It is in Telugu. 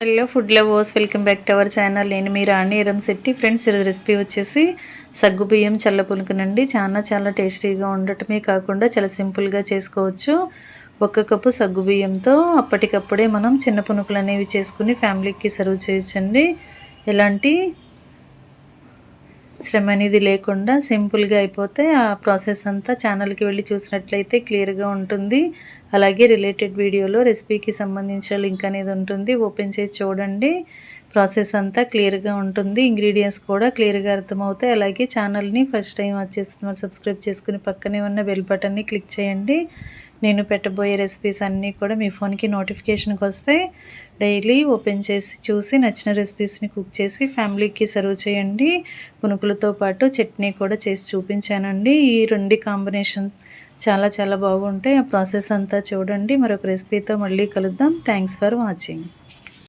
Hello food lovers, welcome back to our channel. నేను మీ రాణి ఎరంశెట్టి. ఫ్రెండ్స్, ఈరోజు రెసిపీ వచ్చేసి సగ్గుబియ్యం చల్ల పులుకునండి. చాలా టేస్టీగా ఉండటమే కాకుండా చాలా సింపుల్గా చేసుకోవచ్చు. 1 కప్పు సగ్గుబియ్యంతో అప్పటికప్పుడే మనం చిన్న పునుకులు అనేవి చేసుకుని ఫ్యామిలీకి సర్వ్ చేయొచ్చండి. ఎలాంటి శ్రమ అనేది లేకుండా సింపుల్గా అయిపోతే ఆ ప్రాసెస్ అంతా ఛానల్కి వెళ్ళి చూసినట్లయితే క్లియర్గా ఉంటుంది. అలాగే రిలేటెడ్ వీడియోలో రెసిపీకి సంబంధించిన లింక్ అనేది ఉంటుంది, ఓపెన్ చేసి చూడండి. ప్రాసెస్ అంతా క్లియర్గా ఉంటుంది, ఇంగ్రీడియంట్స్ కూడా క్లియర్గా అర్థమవుతాయి. అలాగే ఛానల్ని ఫస్ట్ టైం వచ్చేసిన సబ్స్క్రైబ్ చేసుకుని పక్కనే ఉన్న బెల్ బటన్ని క్లిక్ చేయండి. నేను పెట్టబోయే రెసిపీస్ అన్నీ కూడా మీ ఫోన్కి నోటిఫికేషన్కి వస్తాయి. డైలీ ఓపెన్ చేసి చూసి నచ్చిన రెసిపీస్ని కుక్ చేసి ఫ్యామిలీకి సర్వ్ చేయండి. పునుకులతో పాటు చట్నీ కూడా చేసి చూపించానండి. ఈ 2 కాంబినేషన్ చాలా బాగుంటాయి. ఆ ప్రాసెస్ అంతా చూడండి. మరొక రెసిపీతో మళ్ళీ కలుద్దాం. Thanks for watching.